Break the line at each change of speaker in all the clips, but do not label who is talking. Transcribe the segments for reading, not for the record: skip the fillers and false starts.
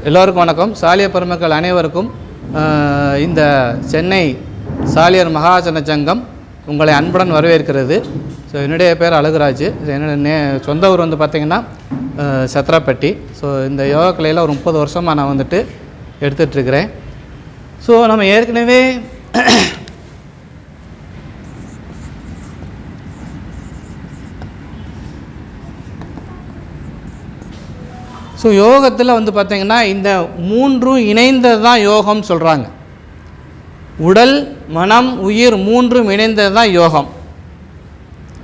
எல்லோருக்கும் வணக்கம். சாலிய பெருமக்கள் அனைவருக்கும் இந்த சென்னை சாலியர் மகாஜன சங்கம் உங்களை அன்புடன் வரவேற்கிறது. ஸோ என்னுடைய பேர் அழகுராஜ். என்னுடைய சொந்த ஊர் வந்து பார்த்திங்கன்னா சத்திரப்பட்டி. ஸோ இந்த யோகா கலையில் ஒரு 30 வருஷமாக நான் வந்துட்டு எடுத்துகிட்ருக்கிறேன். ஸோ நம்ம ஏற்கனவே யோகத்தில் வந்து பார்த்திங்கன்னா இந்த 3 இணைந்தது தான் யோகம்னு சொல்கிறாங்க. உடல், மனம், உயிர் 3 இணைந்தது தான் யோகம்.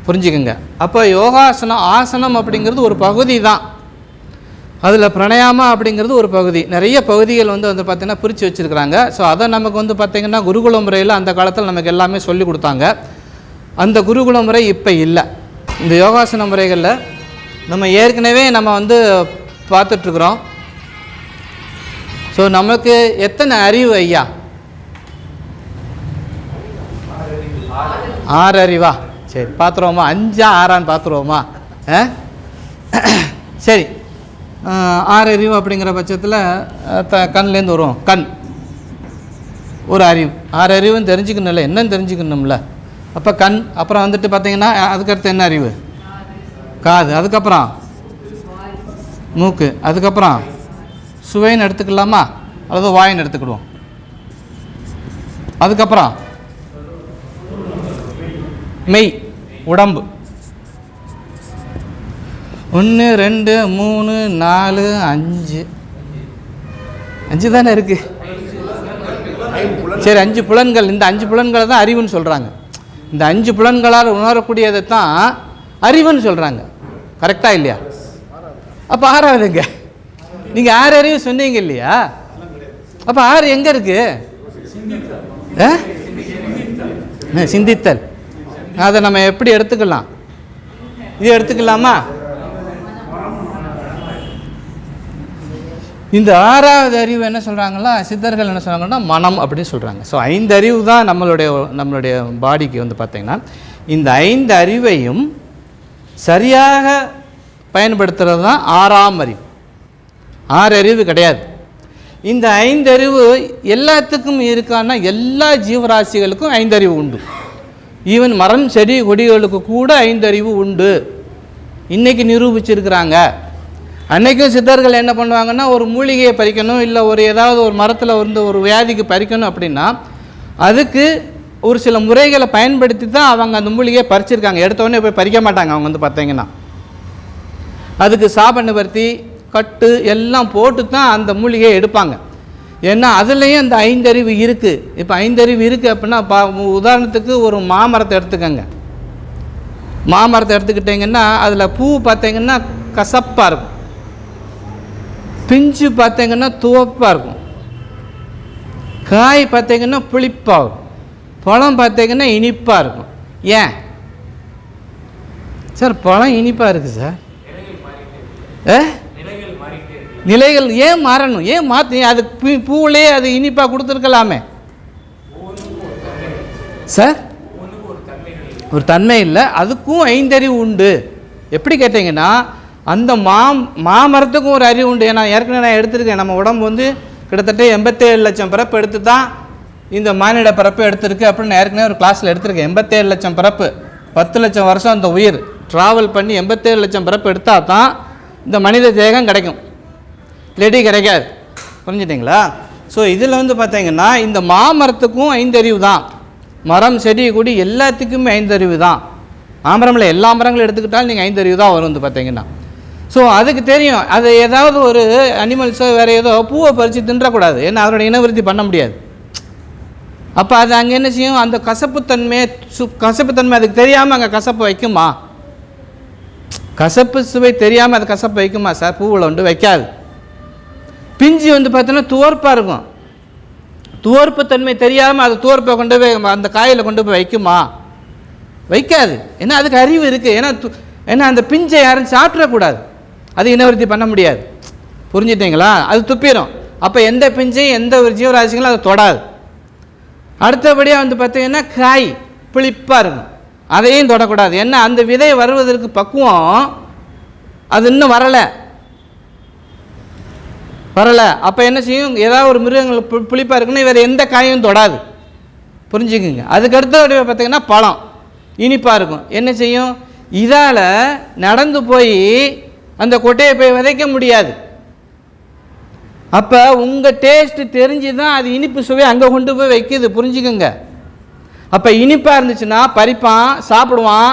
புரிஞ்சுக்கோங்க. அப்போ யோகாசனம், ஆசனம் அப்படிங்கிறது ஒரு பகுதி தான். அதில் பிரணயாமா அப்படிங்கிறது ஒரு பகுதி. நிறைய பகுதிகள் வந்து பார்த்திங்கன்னா பிரித்து வச்சுருக்கிறாங்க. ஸோ அதை நமக்கு வந்து பார்த்திங்கன்னா குருகுல முறையில் அந்த காலத்தில் நமக்கு எல்லாமே சொல்லி கொடுத்தாங்க. அந்த குருகுல முறை இப்போ இல்லை. இந்த யோகாசன முறைகளில் நம்ம ஏற்கனவே வந்து பார்த்துட்ருக்குறோம். ஸோ நமக்கு எத்தனை அறிவு ஐயா? 6 அறிவா? சரி, பார்த்துருவோமா? 5 6 பார்த்துருவோமா? சரி, 6 அறிவு அப்படிங்கிற பட்சத்தில் கண்லேருந்து வரும். கண் ஒரு அறிவு. 6 அறிவுன்னு தெரிஞ்சுக்கணும்ல, என்னன்னு தெரிஞ்சுக்கணும்ல. அப்போ கண். அப்புறம் வந்துட்டு பார்த்திங்கன்னா அதுக்கடுத்து என்ன அறிவு? காது. அதுக்கப்புறம் மூக்கு. அதுக்கப்புறம் சுவைன்னு எடுத்துக்கலாமா, அல்லது வாயின்னு எடுத்துக்கிடுவோம். அதுக்கப்புறம் மெய், உடம்பு. 1 2 3 4 5 தானே இருக்குது. சரி, 5 புலன்கள். இந்த 5 புலன்களை தான் அறிவுன்னு சொல்கிறாங்க. இந்த 5 புலன்களால் உணரக்கூடியதை தான் அறிவுன்னு சொல்கிறாங்க. கரெக்டாக இல்லையா? அப்போ 6வதுங்க. நீங்கள் 6 அறிவு சொன்னீங்க இல்லையா? அப்போ 6 எங்கே இருக்குது? சிந்தித்தல். அதை நம்ம எப்படி எடுத்துக்கலாம்? இது எடுத்துக்கலாமா? இந்த 6வது அறிவு என்ன சொல்கிறாங்களா, சித்தர்கள் என்ன சொல்கிறாங்கன்னா மனம் அப்படின்னு சொல்கிறாங்க. ஸோ 5 அறிவு தான் நம்மளுடைய பாடிக்கு வந்து பார்த்திங்கன்னா. இந்த 5 அறிவையும் சரியாக பயன்படுத்துகிறது தான் 6ஆம் அறிவு. 6 அறிவு கிடையாது. இந்த 5 அறிவு எல்லாத்துக்கும் இருக்கான்னா, எல்லா ஜீவராசிகளுக்கும் 5 அறிவு உண்டு. ஈவன் மரம், செடி, கொடிகளுக்கு கூட 5 அறிவு உண்டு. இன்றைக்கி நிரூபிச்சிருக்கிறாங்க. அன்றைக்கும் சித்தர்கள் என்ன பண்ணுவாங்கன்னா, ஒரு மூலிகையை பறிக்கணும், இல்லை ஏதாவது ஒரு மரத்தில் ஒரு வியாதிக்கு பறிக்கணும் அப்படின்னா அதுக்கு ஒரு சில முறைகளை பயன்படுத்தி தான் அவங்க அந்த மூலிகையை பறிச்சிருக்காங்க. எடுத்தோடனே போய் பறிக்க மாட்டாங்க. அவங்க வந்து பார்த்திங்கன்னா அதுக்கு சாப நிவர்த்தி, கட்டு எல்லாம் போட்டு தான் அந்த மூலிகையை எடுப்பாங்க. ஏன்னா அதுலேயும் அந்த 5 அறிவு இருக்குது. இப்போ 5 அறிவு இருக்குது அப்படின்னா, உதாரணத்துக்கு ஒரு மாமரத்தை எடுத்துக்கோங்க. மாமரத்தை எடுத்துக்கிட்டிங்கன்னா அதில் பூ பார்த்திங்கன்னா கசப்பாக இருக்கும், பிஞ்சு பார்த்திங்கன்னா துவப்பாக இருக்கும், காய் பார்த்திங்கன்னா புளிப்பாக இருக்கும், பழம் பார்த்திங்கன்னா இனிப்பாக இருக்கும். ஏன் சார் பழம் இனிப்பாக இருக்குது சார்? நிலைகள் ஏன் மாறணும்? ஏன் மாற்றி? அது பூவிலே அது இனிப்பாக கொடுத்துருக்கலாமே சார். ஒரு தன்மை இல்லை, அதுக்கும் 5 அறிவு உண்டு. எப்படி கேட்டிங்கன்னா, அந்த மாமரத்துக்கும் ஒரு அறிவு உண்டு. ஏன்னா ஏற்கனவே நான் எடுத்திருக்கேன். நம்ம உடம்பு வந்து கிட்டத்தட்ட 87 லட்சம் பிறப்பு எடுத்து தான் இந்த மானிட பிறப்பு எடுத்திருக்கு அப்படின்னு ஏற்கனவே ஒரு கிளாஸில் எடுத்திருக்கேன். 87 லட்சம் பிறப்பு, 10 லட்சம் வருஷம் அந்த உயிர் ட்ராவல் பண்ணி 87 லட்சம் பிறப்பு எடுத்தால் தான் இந்த மனித தேகம் கிடைக்கும், இல்லாட்டி கிடைக்காது. புரிஞ்சுட்டிங்களா? ஸோ இதில் வந்து பார்த்திங்கன்னா இந்த மாமரத்துக்கும் 5 அறிவு தான். மரம், செடி, கொடி எல்லாத்துக்குமே 5 அறிவு தான். மாமரமில் எல்லா மரங்களும் எடுத்துக்கிட்டாலும் நீங்கள் 5 அறிவு தான் வரும் வந்து பார்த்திங்கன்னா. ஸோ அதுக்கு தெரியும், அது ஏதாவது ஒரு அனிமல்ஸோ வேறு ஏதோ பூவை பறித்து தின்றக்கூடாது. ஏன்னா அதோட இனவிருத்தி பண்ண முடியாது. அப்போ அது அங்கே என்ன செய்யும்? அந்த கசப்புத்தன்மை அதுக்கு தெரியாமல் அங்கே கசப்பு வைக்குமா? கசப்பு சுவை தெரியாமல் அது கசப்பு வைக்குமா சார்? பூவில் வந்து வைக்காது. பிஞ்சு வந்து பார்த்தோன்னா துவர்ப்பாக இருக்கும். துவர்ப்பு தன்மை தெரியாமல் அது துவர்ப்பை கொண்டு போய் அந்த காயில் கொண்டு போய் வைக்குமா? வைக்காது. ஏன்னா அதுக்கு அறிவு இருக்குது. ஏன்னா அந்த பிஞ்சை யாரும் சாப்பிடக்கூடாது, அது இனவிருத்தி பண்ண முடியாது. புரிஞ்சுட்டிங்களா? அது துப்பிடும். அப்போ எந்த பிஞ்சையும் எந்த ஒரு ஜீவராசிகளும் அதை தொடாது. அடுத்தபடியாக வந்து பார்த்திங்கன்னா காய் புளிப்பாக இருக்கும், அதையும் தொடக்கூடாது. ஏன்னா அந்த விதை வருவதற்கு பக்குவம் அது இன்னும் வரலை. வரலை. அப்போ என்ன செய்யும், ஏதாவது ஒரு மிருகங்கள் புளிப்பாக இருக்குன்னா வேறு எந்த காயும் தொடாது. புரிஞ்சுக்குங்க. அதுக்கடுத்த பார்த்திங்கன்னா பழம் இனிப்பாக இருக்கும். என்ன செய்யும், இதால் நடந்து போய் அந்த கொட்டையை போய் விதைக்க முடியாது. அப்போ உங்கள் டேஸ்ட்டு தெரிஞ்சு தான் அது இனிப்பு சுவை அங்கே கொண்டு போய் வைக்கிது. புரிஞ்சுக்குங்க. அப்போ இனிப்பாக இருந்துச்சுன்னா பறிப்பான், சாப்பிடுவான்,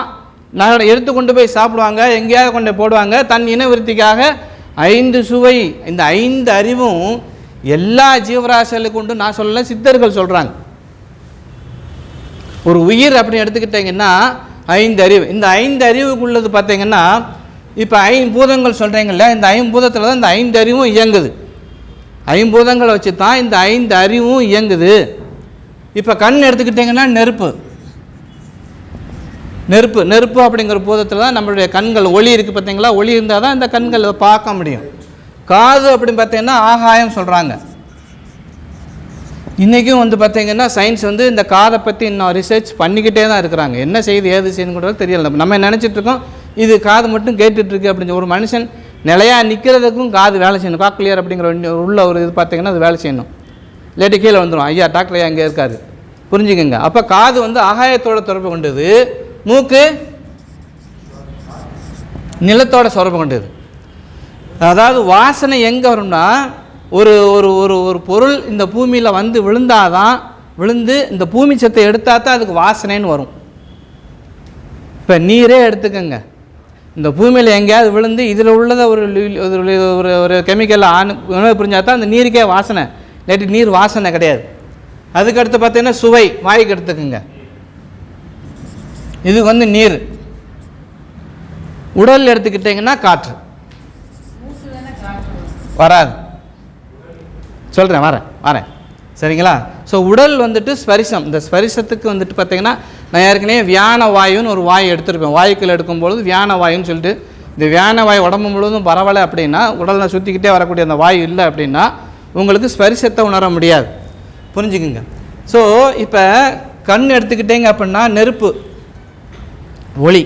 எடுத்து கொண்டு போய் சாப்பிடுவாங்க, எங்கேயாவது கொண்டு போடுவாங்க. தன் இனவிருத்திக்காக 5 சுவை, இந்த 5 அறிவும் எல்லா ஜீவராசிகளுக்கு உண்டு. நான் சொல்லலை, சித்தர்கள் சொல்கிறாங்க. ஒரு உயிர் அப்படின்னு எடுத்துக்கிட்டிங்கன்னா 5 அறிவு. இந்த 5 அறிவுக்குள்ளது பார்த்தீங்கன்னா இப்போ 5 பூதங்கள் சொல்கிறீங்கல்ல, இந்த 5 பூதத்தில் தான் இந்த 5 அறிவும் இயங்குது. 5 பூதங்களை வச்சு தான் இந்த 5 அறிவும் இயங்குது. இப்போ கண் எடுத்துக்கிட்டிங்கன்னா நெருப்பு நெருப்பு நெருப்பு அப்படிங்கிற பூதத்தில் தான் நம்மளுடைய கண்கள், ஒளி இருக்குது பார்த்தீங்களா, ஒளி இருந்தால் தான் இந்த கண்கள் பார்க்க முடியும். காது அப்படின்னு பார்த்தீங்கன்னா ஆகாயம் சொல்கிறாங்க. இன்றைக்கும் வந்து பார்த்திங்கன்னா சயின்ஸ் வந்து இந்த காதை பற்றி இன்னும் ரிசர்ச் பண்ணிக்கிட்டே தான் இருக்கிறாங்க. என்ன செய்யுது ஏது செய்யுன்னு கூட தெரியல. நம்ம நினச்சிட்ருக்கோம் இது காது மட்டும் கேட்டுட்ருக்கு அப்படின்னு. ஒரு மனுஷன் நிலையாக நிற்கிறதுக்கும் காது வேலை செய்யணும். காக்லியர் அப்படிங்கிற உள்ள ஒரு இது பார்த்திங்கன்னா அது வேலை செய்யணும். இல்லாட்டி கீழே வந்துடும். ஐயா டாக்டர் ஐயா அங்கே இருக்காரு. புரிஞ்சுக்கோங்க. அப்போ காது வந்து ஆகாயத்தோட தொடர்பு கொண்டது, மூக்கு நிலத்தோட தொடர்பு கொண்டது. அதாவது வாசனை எங்கே வரும்னா, ஒரு ஒரு ஒரு ஒரு பொருள் இந்த பூமியில் வந்து விழுந்தாதான், விழுந்து இந்த பூமி சத்தை எடுத்தால் தான் அதுக்கு வாசனைன்னு வரும். இப்போ நீரே எடுத்துக்கோங்க, இந்த பூமியில் எங்கேயாவது விழுந்து இதில் உள்ளதை ஒரு ஒரு கெமிக்கலில் உணவு புரிஞ்சால் தான் அந்த நீருக்கே வாசனை, இல்லாட்டி நீர் வாசனை கிடையாது. அதுக்கடுத்து பார்த்தீங்கன்னா சுவை, வாய்க்கு எடுத்துக்கோங்க, இது வந்து நீர். உடல் எடுத்துக்கிட்டிங்கன்னா காற்று வராது. சொல்கிறேன், வரேன் சரிங்களா. ஸோ உடல் வந்துட்டு ஸ்பரிசம். இந்த ஸ்பரிசத்துக்கு வந்துட்டு பார்த்திங்கன்னா நான் ஏற்கனவே வியான வாயுன்னு ஒரு வாயு எடுத்திருப்பேன். வாயுக்கள் எடுக்கும்பொழுது வியான வாயுன்னு சொல்லிட்டு, இந்த வியான வாயு உடம்பு முழுவதும் பரவலை அப்படின்னா, உடலில் சுற்றிக்கிட்டே வரக்கூடிய அந்த வாயு இல்லை அப்படின்னா உங்களுக்கு ஸ்பரிசத்தை உணர முடியாது. புரிஞ்சுக்குங்க. ஸோ இப்போ கண் எடுத்துக்கிட்டீங்க அப்படின்னா நெருப்பு, ஒளி.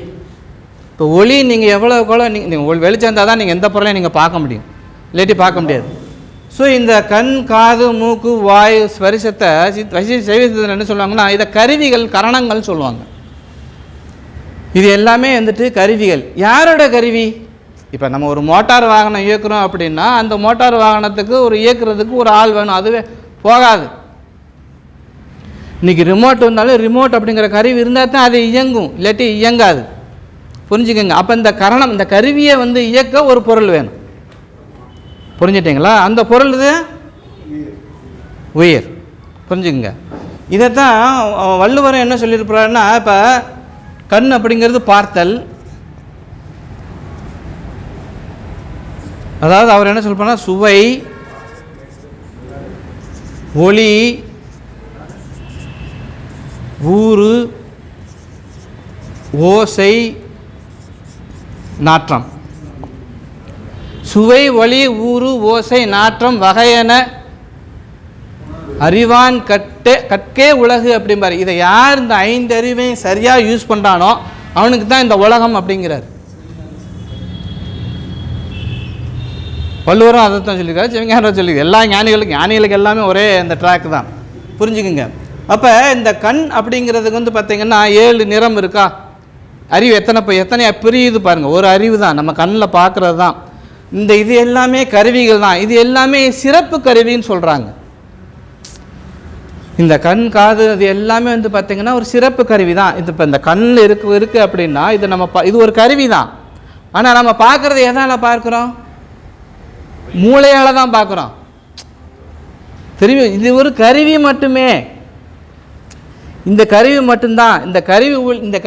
இப்போ ஒளி நீங்கள் எவ்வளோ நீங்கள் வெளிச்சம் இருந்தால் தான் நீங்கள் எந்த பொருளையும் நீங்கள் பார்க்க முடியும், இல்லாட்டி பார்க்க முடியாது. ஸோ இந்த கண், காது, மூக்கு, வாயு, ஸ்பரிசத்தை சைவத்தில் என்ன சொல்லுவாங்கன்னா இதை கருவிகள், கரணங்கள் சொல்லுவாங்க. இது எல்லாமே வந்துட்டு கருவிகள். யாரோட கருவி? இப்போ நம்ம ஒரு மோட்டார் வாகனம் இயக்குறோம் அப்படின்னா அந்த மோட்டார் வாகனத்துக்கு ஒரு இயக்குறதுக்கு ஒரு ஆள் வேணும், அதுவே போகாது. இன்றைக்கி ரிமோட் வந்தாலும் ரிமோட் அப்படிங்கிற கருவி இருந்தால் தான் அது இயங்கும், இல்லாட்டி இயங்காது. புரிஞ்சுக்கோங்க. அப்போ இந்த கரணம், இந்த கருவியை வந்து இயக்க ஒரு பொருள் வேணும். புரிஞ்சுட்டிங்களா? அந்த பொருள் இது உயிர். புரிஞ்சுக்குங்க. இதைத்தான் வள்ளுவர் என்ன சொல்லியிருப்பாருன்னா, இப்போ கண் அப்படிங்கிறது பார்த்தல். அதாவது அவர் என்ன சொல்றாருன்னா சுவை, ஒளி, ஊறு, ஓசை, நாற்றம். சுவை, ஒளி, ஊறு, ஓசை, நாற்றம் வகையென அறிவான் கற்கே உலகு அப்படிம்பாரு. இதை யார் இந்த 5 அறிவையும் சரியாக யூஸ் பண்ணுறானோ அவனுக்கு தான் இந்த உலகம் அப்படிங்கிறார். வள்ளுவரும் அதை தான் சொல்லியிருக்காரு, சிவஞானம் சொல்லியிருக்காரு. எல்லா ஞானிகளுக்கு எல்லாமே ஒரே இந்த ட்ராக் தான். புரிஞ்சுக்குங்க. அப்போ இந்த கண் அப்படிங்கிறதுக்கு வந்து பார்த்திங்கன்னா 7 நிறம் இருக்கா, அறிவு எத்தனை பிரியுது பாருங்கள். ஒரு அறிவு தான் நம்ம கண்ணில் பார்க்குறது தான். இந்த இது எல்லாமே கருவிகள் தான். இது எல்லாமே சிறப்பு கருவின்னு சொல்கிறாங்க. இந்த கண், காது அது எல்லாமே வந்து பார்த்திங்கன்னா ஒரு சிறப்பு கருவி தான். இது இப்போ இந்த கண்ணில் இருக்குது அப்படின்னா இது நம்ம இது ஒரு கருவி தான். ஆனால் நம்ம பார்க்குறது எதால் பார்க்குறோம்? மூளையால் தான் பார்க்குறோம். திரும்பி இது ஒரு கருவி மட்டுமே. இந்த கருவி மட்டும்தான். இந்த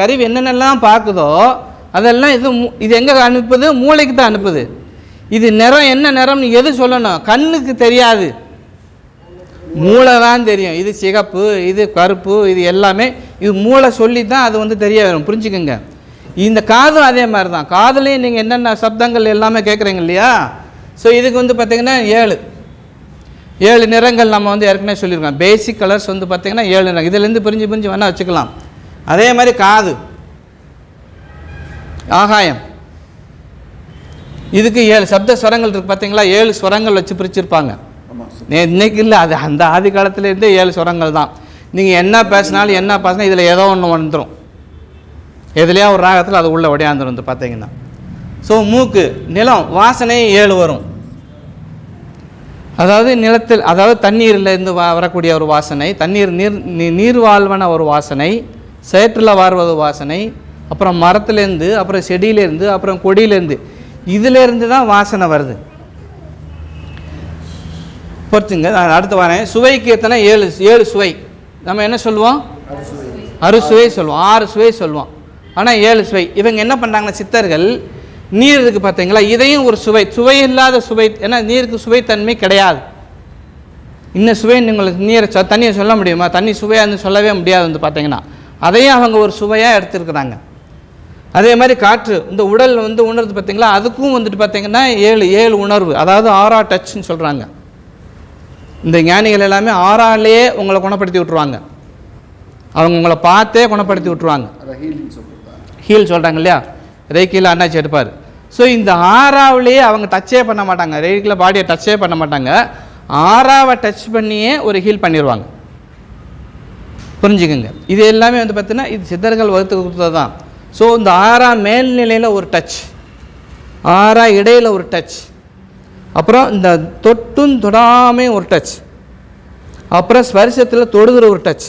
கருவி என்னென்னலாம் பார்க்குதோ அதெல்லாம் இது எங்கே அனுப்புது? மூளைக்கு தான் அனுப்புது. இது நிறம் என்ன நிறம்னு எது சொல்லணும்? கண்ணுக்கு தெரியாது, மூளை தான் தெரியும். இது சிகப்பு, இது கருப்பு, இது எல்லாமே இது மூளை சொல்லி தான் அது வந்து தெரிய வரும். புரிஞ்சுக்குங்க. இந்த காதும் அதே மாதிரி தான். காதுலேயும் நீங்கள் என்னென்ன சப்தங்கள் எல்லாமே கேட்குறீங்க இல்லையா? ஸோ இதுக்கு வந்து பார்த்திங்கன்னா 7 நிறங்கள் நம்ம வந்து ஏற்கனவே சொல்லியிருக்கோம். பேசிக் கலர்ஸ் வந்து பார்த்திங்கன்னா 7 நிறம். இதிலேருந்து பிரிஞ்சு வேணால் வச்சுக்கலாம். அதே மாதிரி காது, ஆகாயம், இதுக்கு 7 சப்த ஸ்வரங்கள் இருக்குது பார்த்தீங்களா, 7 ஸ்வரங்கள் வச்சு பிரிச்சிருப்பாங்க. இன்னைக்கு இல்லை, அது அந்த ஆதி காலத்துலேருந்தே 7 ஸ்வரங்கள் தான். நீங்கள் என்ன பேசினாலும் என்ன பேசினா இதில் ஏதோ ஒன்று வந்துடும், எதுலையா ஒரு ராகத்தில் அது உள்ள ஒடையாந்துடும் வந்து பார்த்தீங்கன்னா. ஸோ மூக்கு, நிலம், வாசனை 7 வரும். அதாவது நிலத்தில், அதாவது தண்ணீர்லேருந்து வரக்கூடிய ஒரு வாசனை, நீர் வாழ்வன ஒரு வாசனை, சேற்றில் வாழ்வது வாசனை, அப்புறம் மரத்துலேருந்து, அப்புறம் செடியிலேருந்து, அப்புறம் கொடியிலேருந்து, இதிலேருந்து தான் வாசனை வருது. பொறுத்துங்க. நான் அடுத்து வரேன். சுவைக்கு எத்தனை? 7 சுவை. நம்ம என்ன சொல்லுவோம்? அறுசுவை சொல்லுவோம், 6 சுவை சொல்லுவோம். ஆனால் 7 சுவை. இவங்க என்ன பண்ணுறாங்கன்னா சித்தர்கள், நீர் இருக்குது பார்த்தீங்களா, இதையும் ஒரு சுவை, சுவை இல்லாத சுவை. ஏன்னா நீருக்கு சுவைத்தன்மை கிடையாது. இன்னும் சுவை உங்களுக்கு தண்ணியை சொல்ல முடியுமா? தண்ணி சுவையாக சொல்லவே முடியாது வந்து பார்த்தீங்கன்னா. அதையும் அவங்க ஒரு சுவையாக எடுத்துருக்குறாங்க. அதே மாதிரி காற்று, இந்த உடல் வந்து உணர்வு பார்த்தீங்களா, அதுக்கும் வந்துட்டு பார்த்தீங்கன்னா 7 உணர்வு, அதாவது 6 டச்சுன்னு சொல்கிறாங்க. இந்த ஞானிகள் எல்லாமே 6ஆலேயே உங்களை குணப்படுத்தி விட்ருவாங்க. அவங்க உங்களை பார்த்தே குணப்படுத்தி விட்ருவாங்க. ஹீல் சொல்கிறாங்க இல்லையா, ரேக்கியில் அண்ணாச்சி எடுப்பார். ஸோ இந்த 6ஆவிலேயே அவங்க டச்சே பண்ண மாட்டாங்க, ரேக்கில் பாடியை டச்சே பண்ண மாட்டாங்க, 6ஆவை டச் பண்ணியே ஒரு ஹீல் பண்ணிடுவாங்க. புரிஞ்சுக்குங்க. இது எல்லாமே வந்து பார்த்தீங்கன்னா இது சித்தர்கள் வகுத்து கொடுத்தது தான். ஸோ இந்த 6ஆம் மேல்நிலையில் ஒரு டச், 6ஆம் இடையில் ஒரு டச், அப்புறம் இந்த தொட்டும் தொடாமே ஒரு டச், அப்புறம் ஸ்பரிசத்தில் தொடுதல் ஒரு டச்,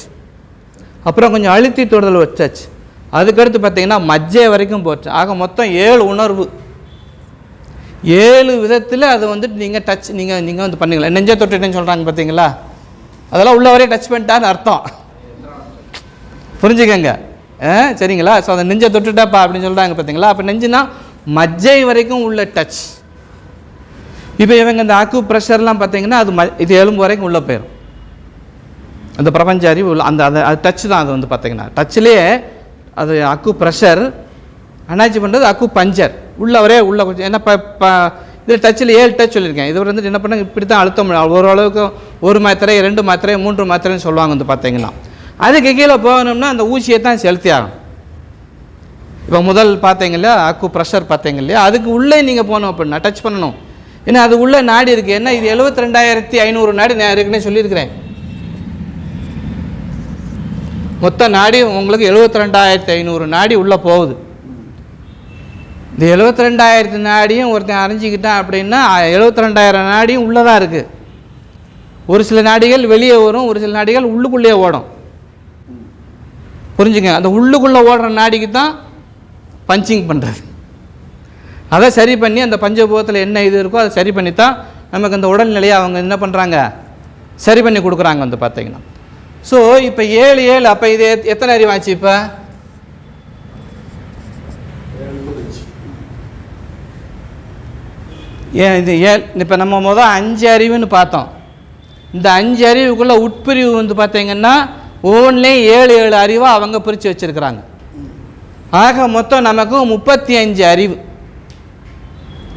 அப்புறம் கொஞ்சம் அழுத்தி தொடுதல் ஒரு டச், அதுக்கடுத்து பார்த்தீங்கன்னா மஜ்ஜை வரைக்கும் போச்சு. ஆக மொத்தம் 7 உணர்வு, 7 விதத்தில் அது வந்துட்டு நீங்கள் டச் நீங்கள் வந்து பண்ணிக்கலாம். நெஞ்சை தொட்டுட்டேன்னு சொல்கிறாங்க பார்த்தீங்களா, அதெல்லாம் உள்ள வரையும் டச் பண்ணிட்டான்னு அர்த்தம். புரிஞ்சுக்கங்க, சரிங்களா? ஸோ அதை நெஞ்சை தொட்டுட்டாப்பா அப்படின்னு சொல்கிறாங்க பார்த்தீங்களா. அப்போ நெஞ்சுனா மஜ்ஜை வரைக்கும் உள்ள டச். இப்போ இவங்க இந்த அக்கு ப்ரெஷர்லாம் பார்த்தீங்கன்னா அது இது எலும்பு வரைக்கும் உள்ளே போயிடும். அந்த பிரபஞ்ச அறிவு உள்ள அந்த அது டச்சு தான். அது வந்து பார்த்தீங்கன்னா டச்சிலே அது அக்கு ப்ரெஷர். அனாச்சி பண்ணுறது அக்கு பஞ்சர், உள்ளவரே உள்ள கொஞ்சம். ஏன்னா இது டச்சில் 7 டச் சொல்லியிருக்கேன். இது வந்துட்டு என்ன பண்ணால் இப்படி தான் அழுத்தம், ஓரளவுக்கு 1 மாத்திரை 2 மாத்திரை 3 மாத்திரைன்னு சொல்லுவாங்க வந்து பார்த்தீங்கன்னா. அதுக்கு கீழே போகணும்னா அந்த ஊசியை தான் செலுத்தி ஆகணும். இப்போ முதல் பார்த்தீங்க இல்லையா அக்கு ப்ரெஷர் பார்த்தீங்க இல்லையா, அதுக்கு உள்ளே நீங்கள் போகணும் அப்படின்னா டச் பண்ணணும். ஏன்னா அது உள்ளே நாடி இருக்குது. ஏன்னா இது 72,500 நாடி நான் இருக்குன்னே சொல்லியிருக்கிறேன். மொத்த நாடி உங்களுக்கு 72,500 நாடி உள்ளே போகுது. இந்த 72,000 நாடியும் ஒருத்தன் அறிஞ்சிக்கிட்டான் அப்படின்னா 72,000 நாடியும் உள்ளே தான் இருக்குது. ஒரு சில நாடிகள் வெளியே வரும், ஒரு சில நாடிகள் உள்ளுக்குள்ளேயே ஓடும். புரிஞ்சுங்க. அந்த உள்ளுக்குள்ளே ஓடுற நாடிக்கு தான் பஞ்சிங் பண்ணுறது. அதை சரி பண்ணி அந்த பஞ்சபூதத்தில் என்ன இது இருக்கோ அதை சரி பண்ணி தான் நமக்கு அந்த உடல்நிலையை அவங்க என்ன பண்ணுறாங்க, சரி பண்ணி கொடுக்குறாங்க வந்து பார்த்தீங்கன்னா. ஸோ இப்போ 7 அப்போ இது எத்தனை அறிவாச்சு? இப்போ இது இப்போ நம்ம முதல் 5 அறிவுன்னு பார்த்தோம். இந்த 5 அறிவுக்குள்ளே உட்பிரிவு வந்து பார்த்தீங்கன்னா ஒவ்வொன்றிலையும் 7 அறிவாக அவங்க பிரித்து வச்சுருக்கிறாங்க. ஆக மொத்தம் நமக்கு 35 அறிவு.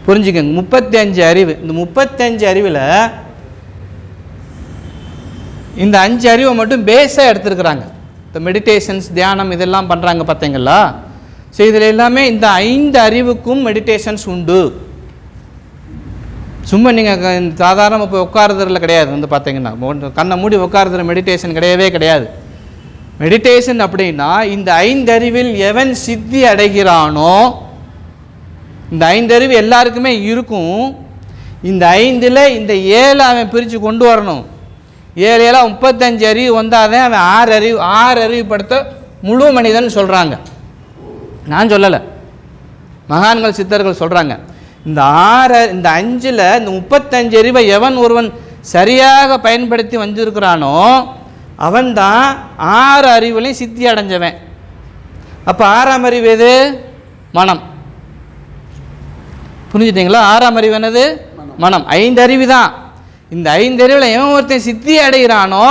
புரிஞ்சுக்கங்க, 35 அறிவு. இந்த 35 அறிவில் இந்த 5 அறிவை மட்டும் பேஸாக எடுத்துருக்குறாங்க. இந்த மெடிடேஷன்ஸ், தியானம் இதெல்லாம் பண்ணுறாங்க பார்த்தீங்களா. ஸோ இதில் எல்லாமே இந்த 5 அறிவுக்கும் மெடிடேஷன்ஸ் உண்டு. சும்மா நீங்கள் சாதாரண இப்போ உட்காருறதுல கிடையாது வந்து பார்த்தீங்கன்னா, கண்ணை மூடி உட்காருற மெடிடேஷன் கிடையவே கிடையாது. மெடிடேஷன் அப்படின்னா இந்த 5 அறிவில் எவன் சித்தி அடைகிறானோ, இந்த 5 அறிவு எல்லாருக்குமே இருக்கும். இந்த 5ல் இந்த 7 அவன் பிரித்து கொண்டு வரணும். 7 35 அறிவு வந்தாதான் அவன் 6 அறிவுப்படுத்த முழு மனிதன் சொல்கிறாங்க. நான் சொல்லலை, மகான்கள் சித்தர்கள் சொல்கிறாங்க. இந்த 5ல் இந்த 35 அறிவை எவன் ஒருவன் சரியாக பயன்படுத்தி வந்திருக்கிறானோ அவன்தான் 6 அறிவுலையும் சித்தி அடைஞ்சவன். அப்போ 6ஆம் அறிவு எது? மனம். புரிஞ்சுட்டிங்களா? 6ஆம் அறிவு என்னது? மனம். 5 அறிவு தான். இந்த 5 அறிவில் எவன் ஒருத்தன் சித்தி அடைகிறானோ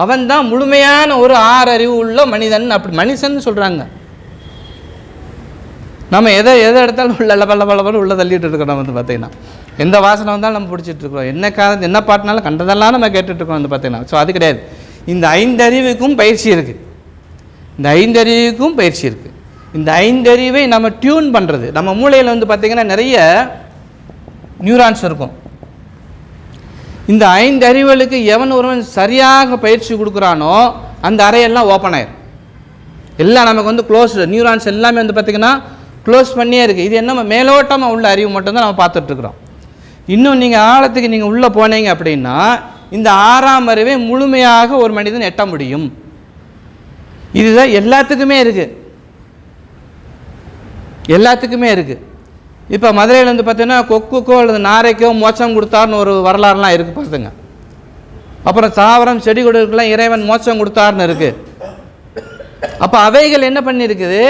அவன் தான் முழுமையான ஒரு 6 அறிவு உள்ள மனிதன். அப்படி மனுஷன் சொல்கிறாங்க. நம்ம எதை எடுத்தாலும் உள்ள பல்ல உள்ளே தள்ளிட்டு இருக்கிறோம் வந்து பார்த்தீங்கன்னா. எந்த வாசனை வந்தாலும் நம்ம பிடிச்சிட்டு இருக்கிறோம். என்ன பாட்டினாலும் கண்டதெல்லாம் நம்ம கேட்டுட்ருக்கோம் வந்து பார்த்தீங்கன்னா. ஸோ அது கிடையாது. இந்த 5 அறிவுக்கும் பயிற்சி இருக்குது. இந்த 5 அறிவுக்கும் பயிற்சி இருக்குது. இந்த 5 அறிவை நம்ம டியூன் பண்ணுறது, நம்ம மூளையில் வந்து பார்த்திங்கன்னா நிறைய நியூரான்ஸ் இருக்கும். இந்த 5 அறிவுகளுக்கு எவன் ஒருவன் சரியாக பயிற்சி கொடுக்குறானோ அந்த அறையெல்லாம் ஓப்பன் ஆயிரும். எல்லாம் நமக்கு வந்து க்ளோஸ்டு, நியூரான்ஸ் எல்லாமே வந்து பார்த்திங்கன்னா க்ளோஸ் பண்ணியே இருக்குது. இது என்ன மேலோட்டமாக உள்ள அறிவு மட்டும்தான் நம்ம பார்த்துட்ருக்குறோம். இன்னும் நீங்கள் ஆழத்துக்கு நீங்கள் உள்ளே போனீங்க அப்படின்னா இந்த 6ஆம் அறிவை முழுமையாக ஒரு மனிதன் எட்ட முடியும். இதுதான் எல்லாத்துக்குமே இருக்குது, எல்லாத்துக்குமே இருக்குது. இப்போ மதுரையில் வந்து பார்த்தீங்கன்னா கொக்குக்கோ அல்லது நாரைக்கோ மோட்சம் கொடுத்தாருன்னு ஒரு வரலாறுலாம் இருக்குது பார்த்துங்க. அப்புறம் தாவரம் செடி கொடிகளுக்கெல்லாம் இறைவன் மோட்சம் கொடுத்தாருன்னு இருக்குது. அப்போ அவைகள் என்ன பண்ணியிருக்குது,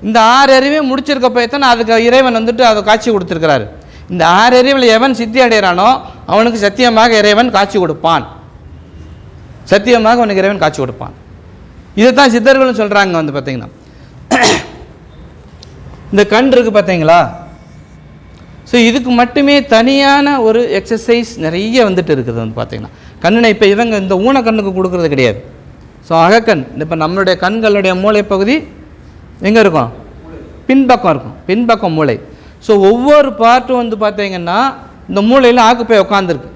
இந்த 6 அறிவே முடிச்சிருக்க போய்த்தானே அதுக்கு இறைவன் வந்துட்டு அதை காட்சி கொடுத்துருக்கிறாரு. இந்த 6 அறிவில் எவன் சித்தி அடைகிறானோ அவனுக்கு சத்தியமாக இறைவன் காட்சி கொடுப்பான், சத்தியமாக அவனுக்கு இறைவன் காட்சி கொடுப்பான். இதைத்தான் சித்தர்களும் சொல்கிறாங்க. வந்து பார்த்தீங்கன்னா இந்த கண் இருக்குது பார்த்தீங்களா, ஸோ இதுக்கு மட்டுமே தனியான ஒரு எக்ஸசைஸ் நிறைய வந்துட்டு இருக்குது. வந்து பார்த்தீங்கன்னா கண்ணனை இப்போ இவங்க இந்த ஊனக்கண்ணுக்கு கொடுக்கறது கிடையாது. ஸோ அகக்கண், இப்போ நம்மளுடைய கண்களுடைய மூளை பகுதி எங்கே இருக்கும், பின்பக்கம் இருக்கும், பின்பக்கம் மூளை. ஸோ ஒவ்வொரு பார்ட்டும் வந்து பார்த்தீங்கன்னா இந்த மூளையில் ஆக்குப்பை உட்காந்துருக்கு.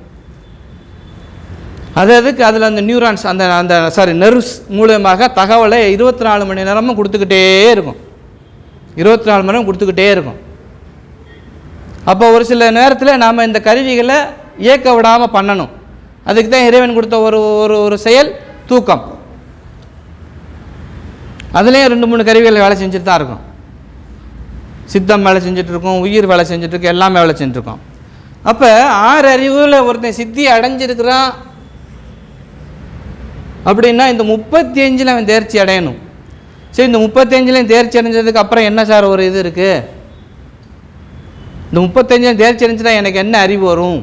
அதுக்கு அதில் அந்த நியூரான்ஸ் அந்த நெர்வ்ஸ் மூலமாக தகவலை 24 மணி நேரமும் கொடுத்துக்கிட்டே இருக்கும், 24 மணி நேரம் கொடுத்துக்கிட்டே இருக்கும். அப்போ ஒரு சில நேரத்தில் நாம் இந்த கருவிகளை இயக்க விடாமல் பண்ணணும். அதுக்கு தான் இறைவன் கொடுத்த ஒரு செயல் தூக்கம். அதுலேயும் 2-3 கருவிகள் வேலை செஞ்சுட்டு தான் இருக்கும். சித்தம் வேலை செஞ்சிட்ருக்கோம், உயிர் வேலை செஞ்சிட்ருக்கோம், எல்லாமே வேலை செஞ்சுருக்கோம். அப்போ 6 அறிவில் ஒருத்தன் சித்தி அடைஞ்சிருக்கிறான் அப்படின்னா இந்த 35 அவன் தேர்ச்சி அடையணும். சரி, இந்த 35 தேர்ச்சி அடைஞ்சதுக்கு அப்புறம் என்ன சார் ஒரு இது இருக்குது, இந்த 35 தேர்ச்சி அடைஞ்சுனா எனக்கு என்ன அறிவு வரும்,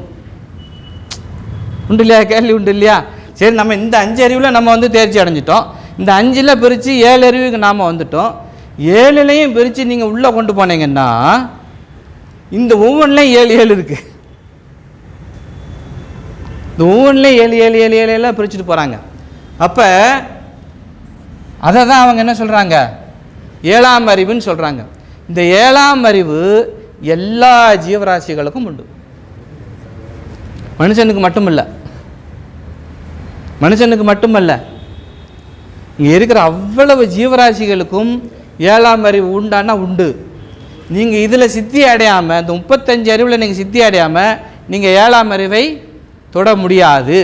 உண்டு இல்லையா, கேள்வி உண்டு இல்லையா? சரி, நம்ம இந்த 5 அறிவில் நம்ம வந்து தேர்ச்சி அடைஞ்சிட்டோம். இந்த 5 பிரித்து 7 அறிவுக்கு நாம் வந்துட்டோம். 7லையும் பிரித்து நீங்கள் உள்ளே கொண்டு போனீங்கன்னா இந்த ஒவ்வொன்றிலையும் 7 இருக்குது. இந்த ஒவ்வொன்றிலையும் 7 பிரிச்சுட்டு போகிறாங்க. அப்போ அதை தான் அவங்க என்ன சொல்கிறாங்க, 7ஆம் அறிவுன்னு சொல்கிறாங்க. இந்த 7ஆம் அறிவு எல்லா ஜீவராசிகளுக்கும் உண்டு, மனுஷனுக்கு மட்டுமல்ல, மனுஷனுக்கு மட்டுமல்ல, இங்கே இருக்கிற அவ்வளவு ஜீவராசிகளுக்கும் 7ஆம் அறிவு உண்டானா உண்டு. நீங்கள் இதில் சித்தி அடையாமல், இந்த 35 அறிவில் நீங்கள் சித்தி அடையாமல் நீங்கள் 7ஆம் அறிவை தொட முடியாது,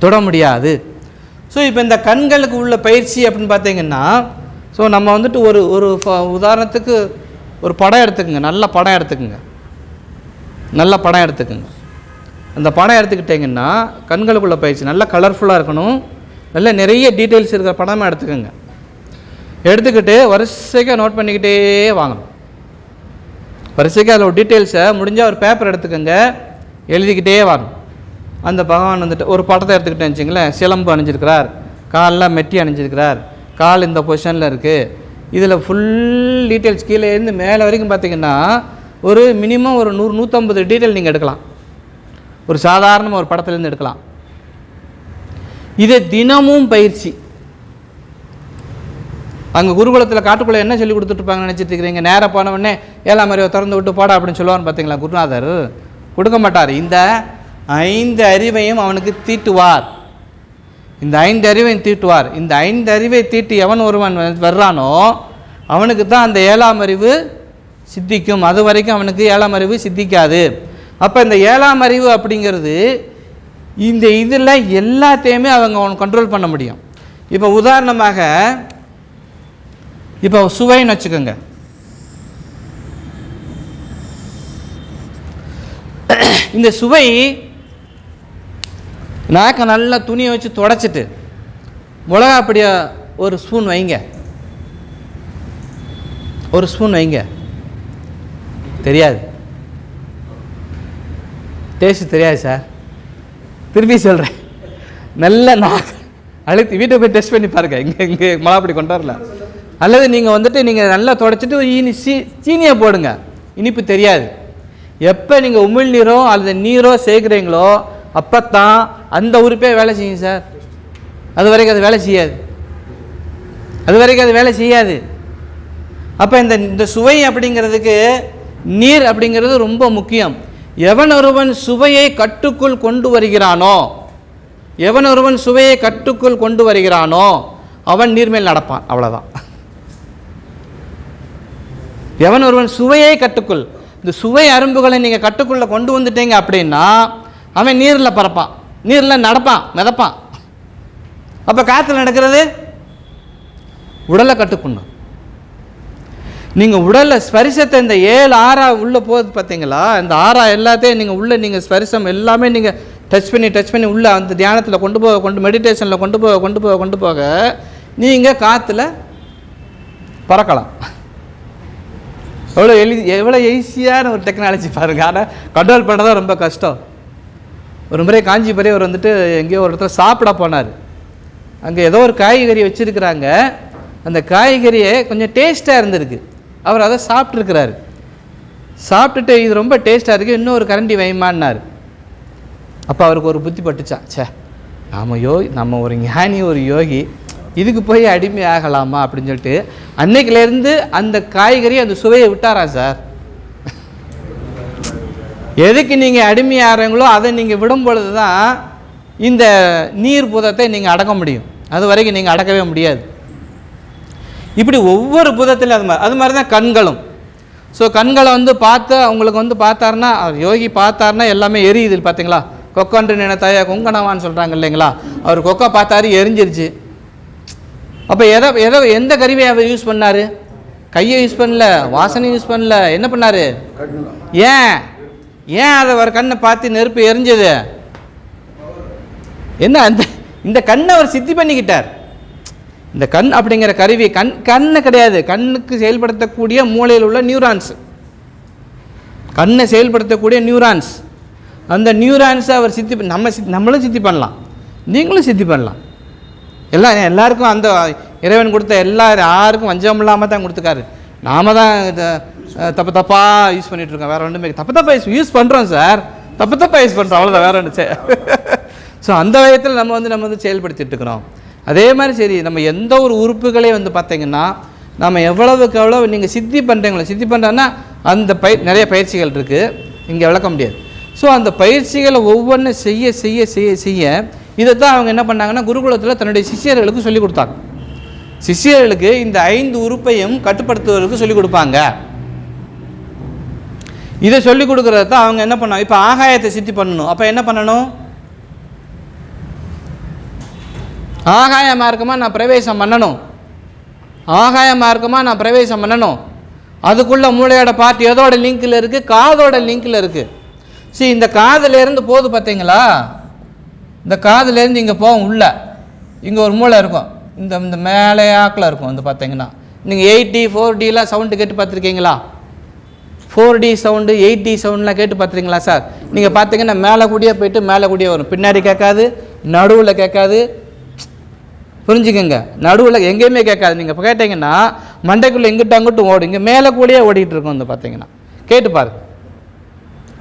தொட முடியாது. ஸோ இப்போ இந்த கண்களுக்கு உள்ள பயிற்சி அப்படின்னு பார்த்தீங்கன்னா, ஸோ நம்ம வந்துட்டு ஒரு உதாரணத்துக்கு ஒரு படம் எடுத்துக்கோங்க, நல்ல படம் எடுத்துக்கோங்க, நல்ல படம் எடுத்துக்கோங்க. அந்த படம் எடுத்துக்கிட்டிங்கன்னா கண்களுக்குள்ள பயிற்சி நல்லா கலர்ஃபுல்லாக இருக்கணும், நல்ல நிறைய டீட்டெயில்ஸ் இருக்கிற படமாக எடுத்துக்கோங்க. எடுத்துக்கிட்டு வரிசைக்காக நோட் பண்ணிக்கிட்டே வாங்கணும். வரிசைக்காக அதில் ஒரு டீட்டெயில்ஸை முடிஞ்சால் ஒரு பேப்பர் எடுத்துக்கோங்க, எழுதிக்கிட்டே வரணும். அந்த பகவான் வந்துட்டு ஒரு படத்தை எடுத்துக்கிட்டேன்னு வச்சுங்களேன், சிலம்பு அணிஞ்சிருக்கிறார், காலில் மெட்டி அணிஞ்சிருக்கிறார், கால் இந்த பொசிஷனில் இருக்குது. இதில் ஃபுல் டீட்டெயில்ஸ் கீழே இருந்து மேலே வரைக்கும் பார்த்திங்கன்னா ஒரு மினிமம் ஒரு 100-150 டீட்டெயில் நீங்கள் எடுக்கலாம், ஒரு சாதாரணமாக ஒரு படத்துலேருந்து எடுக்கலாம். இதை தினமும் பயிற்சி. அங்கே குருகுலத்தில் காட்டுக்குள்ளே என்ன சொல்லி கொடுத்துட்ருப்பாங்கன்னு நினச்சிட்டு இருக்கிறீங்க, நேராக போனவுடனே 7ஆம் அறிவை திறந்து விட்டு போடா அப்படின்னு சொல்லுவான்னு பார்த்தீங்களா? குருநாதர் கொடுக்க மாட்டார். இந்த 5 அறிவையும் அவனுக்கு தீட்டுவார், இந்த 5 அறிவையும் தீட்டுவார். இந்த 5 அறிவை தீட்டு எவன் ஒருவன் வர்றானோ அவனுக்கு தான் அந்த 7ஆம் அறிவு சித்திக்கும். அது வரைக்கும் அவனுக்கு 7ஆம் அறிவு சித்திக்காது. அப்போ இந்த 7ஆம் அறிவு அப்படிங்கிறது இந்த இதில் எல்லாத்தையுமே அவன் கண்ட்ரோல் பண்ண முடியும். இப்போ உதாரணமாக இப்போ சுவைன்னு வச்சுக்கோங்க. இந்த சுவை நாக்க நல்லா துணியை வச்சு தொடச்சிட்டு மிளகா அப்படியே ஒரு ஸ்பூன் வைங்க, ஒரு ஸ்பூன் வைங்க, தெரியாது, டேஸ்ட் தெரியாது சார். திருப்பி சொல்கிறேன், நல்ல நாக்கு அழுத்தி வீட்டை போய் டெஸ்ட் பண்ணி பாருங்க. இங்கே மிளகாப்பொடி கொண்டு வரல. அல்லது நீங்கள் வந்துட்டு நீங்கள் நல்லா தொடச்சிட்டு சீனியை போடுங்க, இனிப்பு தெரியாது. எப்போ நீங்கள் உமிழ்நீரோ அல்லது நீரோ சேர்க்குறீங்களோ அப்போ தான் அந்த உறுப்பே வேலை செய்யும் சார். அது வரைக்கும் அது வேலை செய்யாது, அது வரைக்கும் அது வேலை செய்யாது. அப்போ இந்த சுவை அப்படிங்கிறதுக்கு நீர் அப்படிங்கிறது ரொம்ப முக்கியம். எவன் ஒருவன் சுவையை கட்டுக்குள் கொண்டு வருகிறானோ, எவன் ஒருவன் சுவையை கட்டுக்குள் கொண்டு வருகிறானோ அவன் நீர்மேல் நடப்பான். அவ்வளோதான். எவன் ஒருவன் சுவையை கட்டுக்குள், இந்த சுவை அரும்புகளை நீங்கள் கட்டுக்குள்ளே கொண்டு வந்துட்டீங்க அப்படின்னா அவன் நீரில் பறப்பான், நீரில் நடப்பான், மிதப்பான். அப்போ காற்றுல நடக்கிறது உடலை கட்டுக்கணும். நீங்கள் உடலில் ஸ்பரிசத்தை இந்த 7 ஆறா உள்ளே போகுது பார்த்தீங்களா, இந்த ஆறா எல்லாத்தையும் நீங்கள் உள்ளே நீங்கள் ஸ்பரிசம் எல்லாமே நீங்கள் டச் பண்ணி உள்ளே அந்த தியானத்தில் கொண்டு மெடிடேஷனில் கொண்டு போக நீங்கள் காற்றுல பறக்கலாம். எவ்வளோ ஈஸியான ஒரு டெக்னாலஜி பாருங்கள். ஆனால் கண்ட்ரோல் பண்ணுறதா ரொம்ப கஷ்டம். ஒரு முறை காஞ்சி பெரியவர் வந்துட்டு எங்கேயோ ஒரு இடத்துல சாப்பிட போனார். அங்கே ஏதோ ஒரு காய்கறி வச்சுருக்கிறாங்க. அந்த காய்கறியை கொஞ்சம் டேஸ்ட்டாக இருந்திருக்கு. அவர் அதை சாப்பிட்ருக்கிறாரு. சாப்பிட்டுட்டு இது ரொம்ப டேஸ்ட்டாக இருக்குது, இன்னும் ஒரு கரண்டி வைமான்னார். அப்போ அவருக்கு ஒரு புத்தி பட்டுச்சான், சே நம்ம ஒரு ஞானி, ஒரு யோகி, இதுக்கு போய் அடிமை ஆகலாமா அப்படின்னு சொல்லிட்டு அன்னைக்கிலேருந்து அந்த காய்கறி அந்த சுவையை விட்டாரா சார். எதுக்கு நீங்கள் அடிமையாகிறீங்களோ அதை நீங்கள் விடும் பொழுது தான் இந்த நீர் புதத்தை நீங்கள் அடக்க முடியும். அது வரைக்கும் நீங்கள் அடக்கவே முடியாது. இப்படி ஒவ்வொரு புதத்திலும் அது மாதிரி தான் கண்களும். ஸோ கண்களை பார்த்து அவங்களுக்கு பார்த்தாருன்னா, யோகி பார்த்தாருன்னா எல்லாமே எரியுது பார்த்தீங்களா. கொக்கன்று நினைத்தாய கொங்கணவான்னு சொல்கிறாங்க இல்லைங்களா. அவர் கொக்கை பார்த்தாரு, எரிஞ்சிருச்சு. அப்போ எந்த கருவியை அவர் யூஸ் பண்ணார்? கையை யூஸ் பண்ணல, வாசனை யூஸ் பண்ணல, என்ன பண்ணார்? ஏன் அதை அவர் கண்ணை பார்த்து நெருப்பு எரிஞ்சது? என்ன இந்த கண்ணை அவர் சித்தி பண்ணிக்கிட்டார். இந்த கண் அப்படிங்கிற கருவி கண்ணு கிடையாது, கண்ணுக்கு செயல்படுத்தக்கூடிய மூளையில் உள்ள நியூரான்ஸ், கண்ணை செயல்படுத்தக்கூடிய நியூரான்ஸ். அந்த நியூரான்ஸை அவர் நம்மளும் சித்தி பண்ணலாம், நீங்களும் சித்தி பண்ணலாம். எல்லாருக்கும் அந்த இறைவன் கொடுத்த யாருக்கும் வஞ்சம் இல்லாமல் தான் கொடுத்துக்காரு. நாம தான் தப்பாக யூஸ் பண்ணிகிட்டு இருக்கோம். வேறு ஒன்றுமே தப்பாக யூஸ் பண்ணுறோம் சார், தப்பாக யூஸ் பண்ணுறோம், அவ்வளோதான், வேறு ஒன்று. ஸோ அந்த விதத்தில் நம்ம செயல்படுத்திட்டு இருக்கிறோம். அதே மாதிரி சரி, நம்ம எந்த ஒரு உறுப்புகளே பார்த்தீங்கன்னா நம்ம எவ்வளவுக்கு எவ்வளோ நீங்கள் சித்தி பண்ணுறீங்களோ, சித்தி பண்ணுறோன்னா அந்த நிறைய பயிற்சிகள் இருக்குது, இங்கே விளக்க முடியாது. ஸோ அந்த பயிற்சிகளை ஒவ்வொன்றும் செய்ய செய்ய செய்ய செய்ய இதை தான் அவங்க என்ன பண்ணாங்கன்னா குருகுலத்தில் தன்னுடைய சிஷியர்களுக்கு சொல்லிக் கொடுத்தாங்க. சிஷியர்களுக்கு இந்த 5 உறுப்பையும் கட்டுப்படுத்துவதற்கு சொல்லிக் கொடுப்பாங்க. இதை சொல்லிக் கொடுக்குறத தான் அவங்க என்ன பண்ணாங்க, இப்போ ஆகாயத்தை சித்தி பண்ணணும். அப்போ என்ன பண்ணணும்? ஆகாய மார்க்கமாக நான் பிரவேசம் பண்ணணும், ஆகாய மார்க்கமாக நான் பிரவேசம் பண்ணணும். அதுக்குள்ளே மூளையோட பார்ட் எதோட லிங்கில் இருக்குது? காதோட லிங்கில் இருக்குது. சரி, இந்த காதுலேருந்து போகுது பார்த்தீங்களா, இந்த காதுலேருந்து இங்கே போகும் உள்ள, இங்கே ஒரு மூளை இருக்கும், இந்த மேலையாக்கில் இருக்கும். பார்த்தீங்கன்னா நீங்கள் 8D 4Dலாம் சவுண்டு கேட்டு பார்த்துருக்கீங்களா? 4D சவுண்டு 8D சவுண்ட்லாம் கேட்டு பார்த்துருக்கீங்களா சார்? நீங்கள் பார்த்தீங்கன்னா மேலே கூடியே போயிட்டு மேலே கூடியே வரும், பின்னாடி கேட்காது, நடுவில் கேட்காது. புரிஞ்சுக்கோங்க, நடுவில் எங்கேயுமே கேட்காது. நீங்கள் இப்போ கேட்டிங்கன்னா மண்டைக்குள்ளே இங்கிட்ட அங்கிட்டும் ஓடும், இங்கே மேலே கூடயே ஓடிட்டு இருக்கும். பார்த்தீங்கன்னா கேட்டு பாருங்கள்,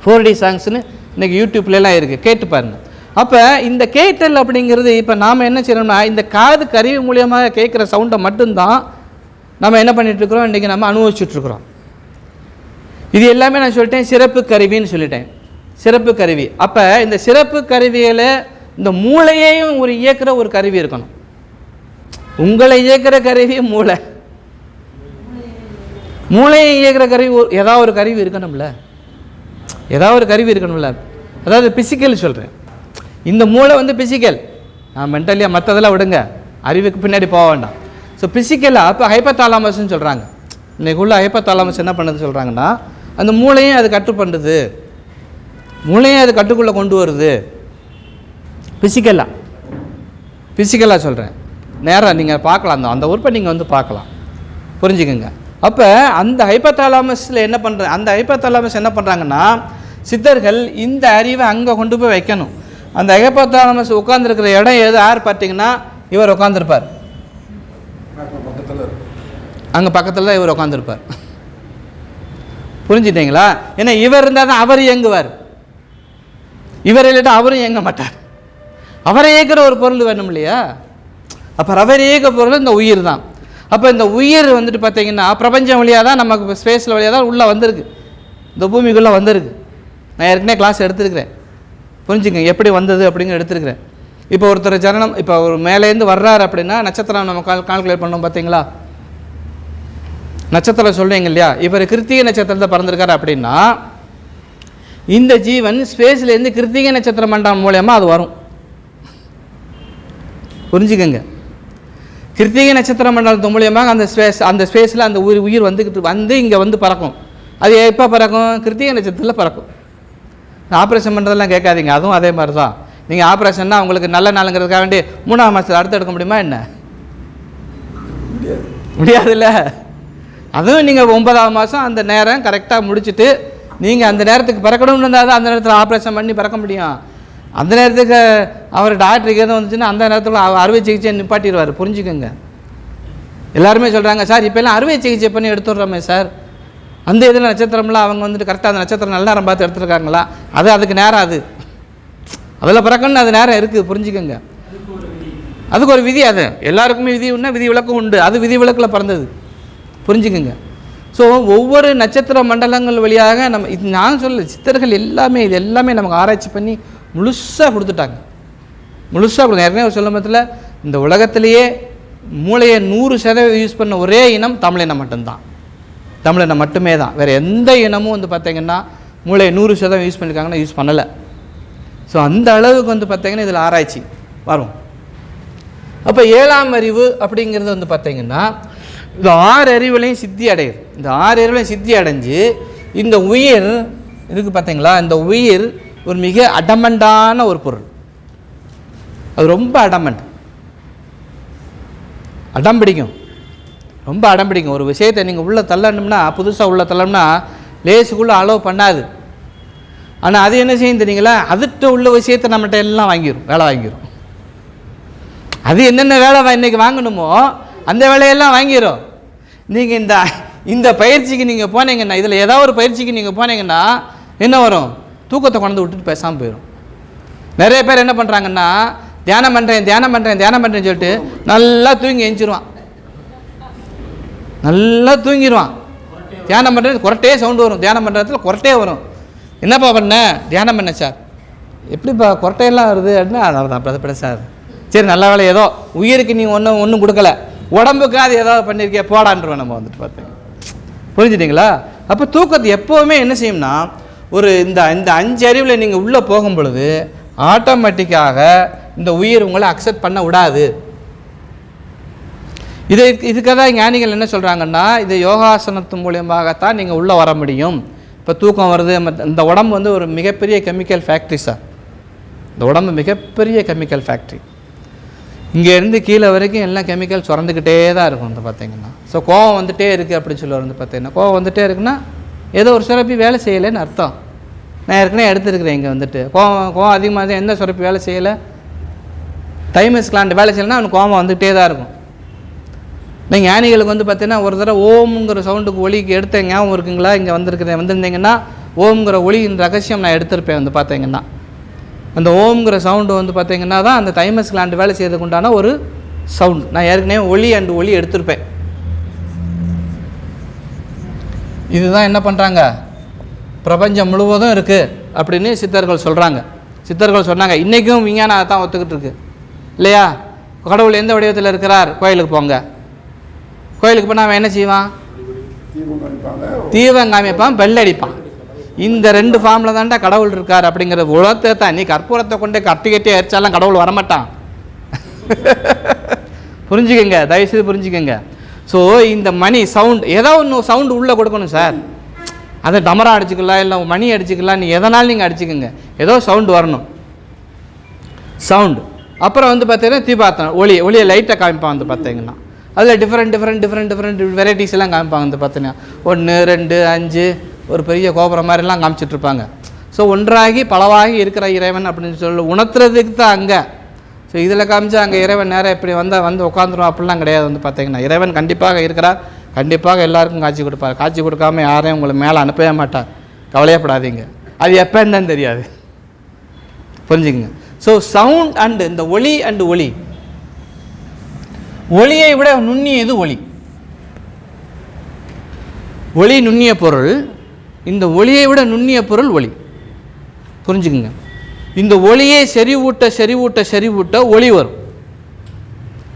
4D சாங்ஸ்னு இன்றைக்கி யூடியூப்லாம் இருக்குது, கேட்டு பாருங்கள். அப்போ இந்த கேட்டல் அப்படிங்கிறது இப்போ நாம் என்ன செய்யணும்னா இந்த காது கருவி மூலியமாக கேட்குற சவுண்டை மட்டும்தான் நம்ம என்ன பண்ணிகிட்ருக்குறோம், இன்றைக்கி நம்ம அனுபவிச்சுட்ருக்குறோம். இது எல்லாமே நான் சொல்லிட்டேன் சிறப்பு கருவின்னு சொல்லிட்டேன், சிறப்பு கருவி. அப்போ இந்த சிறப்பு கருவியில் இந்த மூளையையும் ஒரு இயக்கிற ஒரு கருவி இருக்கணும். உங்களை இயக்கிற கருவி மூளை, மூளையை இயக்கிற கருவி ஏதாவது ஒரு கருவி இருக்கணும்ல, ஏதாவது ஒரு கருவி இருக்கணும்ல. அதாவது பிசிக்கல் சொல்கிறேன், இந்த மூளை பிசிக்கல், நான் மென்டலியாக மற்றதெல்லாம் விடுங்க, அறிவுக்கு பின்னாடி போக வேண்டாம். ஸோ பிசிக்கலாக இப்போ ஹைப்போதாலமஸ்ன்னு சொல்கிறாங்க. இன்றைக்கு உள்ள ஹைப்போதாலமஸ் என்ன பண்ணுறது சொல்கிறாங்கன்னா, அந்த மூளையும் அது கட்டு பண்ணுறது, மூளையும் அது கட்டுக்குள்ளே கொண்டு வருது. பிசிக்கலாக சொல்கிறேன், நேராக நீங்கள் பார்க்கலாம், அந்த உறுப்பை நீங்கள் பார்க்கலாம், புரிஞ்சுக்கோங்க. அப்போ அந்த ஹைப்போதாலமஸில் என்ன பண்ணுறது, அந்த ஹைப்போதாலமஸ் என்ன பண்ணுறாங்கன்னா சித்தர்கள் இந்த அறிவை அங்கே கொண்டு போய் வைக்கணும். அந்த ஹைப்போதாலமஸ் உட்காந்துருக்கிற இடம் எது யார் பார்த்தீங்கன்னா இவர் உட்காந்துருப்பார், அங்கே பக்கத்தில் தான் இவர் உட்காந்துருப்பார். புரிஞ்சுட்டீங்களா? ஏன்னா இவர் இருந்தால் தான் அவர் இயங்குவார், இவர் இல்லைட்டா அவரும் இயங்க மாட்டார். அவரை இயக்கிற ஒரு பொருள் வேணும் இல்லையா? அப்போ அவர் இயக்க பொருள் இந்த உயிர் தான். அப்போ இந்த உயிர் பார்த்தீங்கன்னா பிரபஞ்சம் வழியாக தான் நமக்கு ஸ்பேஸில் வழியாக தான் உள்ளே வந்திருக்கு. இந்த பூமிக்குள்ளே வந்திருக்கு. நான் ஏற்கனவே கிளாஸ் எடுத்துருக்கிறேன், புரிஞ்சுக்கங்க எப்படி வந்தது அப்படிங்கிற எடுத்துருக்கிறேன். இப்போ ஒருத்தர் ஜனனம், இப்போ ஒரு மேலேருந்து வர்றாரு அப்படின்னா நட்சத்திரம் நம்ம கால்குலேட் பண்ணோம் பார்த்தீங்களா, நட்சத்திரம் சொல்லுவீங்க இல்லையா. இவர் கிருத்திகை நட்சத்திரத்தை பிறந்திருக்காரு அப்படின்னா இந்த ஜீவன் ஸ்பேஸ்லேருந்து கிருத்திகை நட்சத்திர மண்டலம் மூலயமா அது வரும். புரிஞ்சுக்கங்க, கிருத்திகை நட்சத்திர மண்டலத்து மூலியமாக அந்த ஸ்பேஸில் அந்த உயிர் வந்து இங்கே வந்து பறக்கும். அது எப்போ பறக்கும்? கிருத்திகை நட்சத்திரத்தில் பறக்கும். ஆப்ரேஷன் பண்ணுறதெல்லாம் கேட்காதீங்க, அதுவும் அதே மாதிரி தான். நீங்கள் ஆப்ரேஷன்னா உங்களுக்கு நல்ல நாளுங்கிறதுக்காக வேண்டி 3ஆம் மாதத்தில் அடுத்து எடுக்க முடியுமா என்ன? முடியாதுல்ல. அதுவும் நீங்கள் 9ஆம் மாதம் அந்த நேரம் கரெக்டாக முடிச்சுட்டு நீங்கள் அந்த நேரத்துக்கு பிறக்கணும்னு இருந்தால் தான் அந்த நேரத்தில் ஆப்ரேஷன் பண்ணி பிறக்க முடியும். அந்த நேரத்துக்கு அவர் டாக்டருக்கு எதுவும் வந்துச்சுன்னா அந்த நேரத்தில் அறுவை சிகிச்சை நிப்பாட்டிடுவார். புரிஞ்சுக்கோங்க. எல்லாருமே சொல்கிறாங்க, சார் இப்போல்லாம் அறுவை சிகிச்சை பண்ணி எடுத்துடுறோமே சார், அந்த இதில் நட்சத்திரம்லாம் அவங்க வந்துட்டு கரெக்டாக அந்த நட்சத்திரம் நல்ல நேரம் பார்த்து எடுத்துருக்காங்களா? அதுக்கு நேரம், அதில் பிறக்கணும்னு அது நேரம் இருக்குது. புரிஞ்சுக்கோங்க, அதுக்கு ஒரு விதி. அது எல்லாருக்குமே விதி உண்டு, விதி விலக்கும் உண்டு. அது விதி விலக்கில் பிறந்தது. புரிஞ்சுக்கோங்க. ஸோ ஒவ்வொரு நட்சத்திர மண்டலங்கள் வழியாக நம்ம இது நான் சொல்ல சித்தர்கள் எல்லாமே இது எல்லாமே நமக்கு ஆராய்ச்சி பண்ணி முழுசாக கொடுத்துட்டாங்க. முழுசாக ஏற்கனவே சொல்லும் பட்சத்தில் இந்த உலகத்திலேயே மூளையை 100% யூஸ் பண்ண ஒரே இனம் தமிழினம் மட்டும்தான். தமிழினம் மட்டுமே தான். வேறு எந்த இனமும் வந்து பார்த்திங்கன்னா மூளையை 100% யூஸ் பண்ணியிருக்காங்கன்னா யூஸ் பண்ணலை. ஸோ அந்த அளவுக்கு வந்து பார்த்திங்கன்னா இதில் ஆராய்ச்சி வரும். அப்போ 7ஆம் அறிவு அப்படிங்கிறது வந்து பார்த்திங்கன்னா இந்த 6 அறிவுலையும் சித்தி அடையுது. இந்த 6 அறிவுலையும் சித்தி அடைஞ்சு இந்த உயிர் இதுக்கு பார்த்தீங்களா, இந்த உயிர் ஒரு மிக அடமண்டான ஒரு பொருள். அது ரொம்ப அடம் பிடிக்கும், ரொம்ப அடம் பிடிக்கும். ஒரு விஷயத்தை நீங்கள் உள்ளே தள்ளணும்னா, புதுசாக உள்ளே தள்ளணும்னா லேசுக்குள்ளே அலோவ் பண்ணாது. ஆனால் அது என்ன செய்யும் தெரியுங்களா, அதுகிட்ட உள்ள விஷயத்தை நம்மகிட்ட எல்லாம் வேலை வாங்கிடும். அது என்னென்ன வேலை இன்றைக்கி வாங்கணுமோ அந்த வேலையெல்லாம் வாங்கிடும். நீங்கள் இந்த பயிற்சிக்கு நீங்கள் போனீங்கன்னா, இதில் ஏதாவது ஒரு பயிற்சிக்கு நீங்கள் போனீங்கன்னா என்ன வரும்? தூக்கத்தை கொண்டு விட்டுட்டு பேசாமல் போயிடும். நிறைய பேர் என்ன பண்ணுறாங்கன்னா, தியானம் பண்ணுறேன்னு சொல்லிட்டு நல்லா தூங்கி எஞ்சிருவான், நல்லா தூங்கிடுவான். தியானம் பண்ணுறது குரட்டே சவுண்டு வரும், தியானம் பண்ணுறதுல குரட்டே வரும். என்னப்பா பண்ண? தியானம் பண்ண சார். எப்படிப்பா குரட்டையெல்லாம் வருது அப்படின்னா அதனால தான் பிரதப்பட சார். சரி, நல்ல வேலை, ஏதோ உயிருக்கு நீ ஒன்றும் கொடுக்கல, உடம்புக்காது ஏதாவது பண்ணியிருக்கே போடான்றோம் நம்ம வந்துட்டு பார்த்தீங்க. புரிஞ்சுட்டிங்களா? அப்போ தூக்கத்தை எப்போவுமே என்ன செய்யும்னா, ஒரு இந்த 5 அறிவில் நீங்கள் உள்ளே போகும் பொழுது ஆட்டோமேட்டிக்காக இந்த உயிர் உங்களை அக்செப்ட் பண்ண விடாது. இதுக்காக தான் ஞானிகள் என்ன சொல்கிறாங்கன்னா, இது யோகாசனத்து மூலியமாகத்தான் நீங்கள் உள்ளே வர முடியும். இப்போ தூக்கம் வருது, இந்த உடம்பு வந்து ஒரு மிகப்பெரிய கெமிக்கல் ஃபேக்ட்ரி சார். இந்த உடம்பு மிகப்பெரிய கெமிக்கல் ஃபேக்ட்ரி. இங்கேருந்து கீழே வரைக்கும் எல்லாம் கெமிக்கல் சுரந்துக்கிட்டே தான் இருக்கும் வந்து பார்த்தீங்கன்னா. ஸோ கோவம் வந்துகிட்டே இருக்குது அப்படின்னு சொல்லுவார். வந்து பார்த்தீங்கன்னா கோவம் வந்துகிட்டே இருக்குன்னா ஏதோ ஒரு சுரப்பி வேலை செய்யலைன்னு அர்த்தம். நான் ஏற்கனவே எடுத்துருக்கிறேன். இங்கே வந்துட்டு கோவம் அதிகமாக தான், எந்த சுரப்பி வேலை செய்யலை, தைமஸ் கிளாண்ட் வேலை செய்யலைன்னா அவனுக்கு கோவம் வந்துகிட்டே தான் இருக்கும். நீங்கள் ஞானிகளுக்கு வந்து பார்த்தீங்கன்னா ஒரு தடவை ஓம்ங்கிற சவுண்டுக்கு ஒலிக்கு எடுத்த ஞாபகம் இருக்குங்களா? இங்கே வந்திருந்தீங்கன்னா ஓம்ங்கிற ஒலியின் ரகசியம் நான் எடுத்திருப்பேன். வந்து பார்த்தீங்கன்னா அந்த ஓம்ங்கிற சவுண்டு வந்து பார்த்தீங்கன்னா தான் அந்த தைமஸ் கிளாண்ட் வேலை செய்யறதுக்கு உண்டான ஒரு சவுண்ட். நான் ஏற்கனவே ஒலி எடுத்திருப்பேன். இதுதான் என்ன பண்ணுறாங்க, பிரபஞ்சம் முழுவதும் இருக்குது அப்படின்னு சித்தர்கள் சொல்கிறாங்க. சித்தர்கள் சொன்னாங்க. இன்றைக்கும் விஞ்ஞானம் அதை தான் ஒத்துக்கிட்டு இருக்கு இல்லையா? கடவுள் எந்த வடிவத்தில் இருக்கிறார்? கோயிலுக்கு போங்க. கோயிலுக்கு போனால் அவன் என்ன செய்வான்? தீபம் காமிப்பான், பெல் அடிப்பான். இந்த 2 ஃபார்மில் தான்டா கடவுள் இருக்கார் அப்படிங்கிற உலகத்தை தான். நீ கற்பூரத்தை கொண்டு கட்டி எரிச்சாலும் கடவுள் வரமாட்டான். புரிஞ்சுக்கங்க, தயவுசெய்து புரிஞ்சுக்கங்க. ஸோ இந்த மணி சவுண்ட், ஏதோ ஒன்று சவுண்டு உள்ளே கொடுக்கணும் சார். அதை டமரா அடிச்சுக்கலாம், இல்லை மணி அடிச்சுக்கலாம், நீ எதனாலும் நீங்கள் அடிச்சுக்கோங்க, ஏதோ சவுண்டு வரணும். சவுண்டு. அப்புறம் வந்து பார்த்தீங்கன்னா தீபார்த்தனை ஒளியை லைட்டாக காமிப்பான். வந்து பார்த்தீங்கன்னா அதில் டிஃப்ரெண்ட் வெரைட்டிஸ் எல்லாம் காமிப்பாங்க. வந்து பார்த்தீங்கன்னா 1, 2, 5 ஒரு பெரிய கோபுரம் மாதிரிலாம் காமிச்சிட்ருப்பாங்க. ஸோ ஒன்றாகி பலவாகி இருக்கிற இறைவன் அப்படின்னு சொல்லி உணர்த்துறதுக்கு தான் அங்கே. ஸோ இதில் காமிச்சா அங்கே இறைவன் நேரம் இப்படி வந்து உட்காந்துரும் அப்படிலாம் கிடையாது. வந்து பார்த்தீங்கன்னா இறைவன் கண்டிப்பாக இருக்கிறார், கண்டிப்பாக எல்லாருக்கும் காட்சி கொடுப்பார். காட்சி கொடுக்காம யாரையும் உங்களை மேலே அனுப்பவே மாட்டார், கவலையப்படாதீங்க. அது எப்போன்னு தான் தெரியாது, புரிஞ்சுக்குங்க. ஸோ சவுண்ட் அண்டு இந்த ஒளி அண்டு ஒளியை விட நுண்ணியது ஒளி. ஒளி நுண்ணிய பொருள், இந்த ஒளியை விட நுண்ணிய பொருள் ஒளி. புரிஞ்சுக்குங்க. இந்த ஒளியை செறிவூட்ட ஒளி வரும்.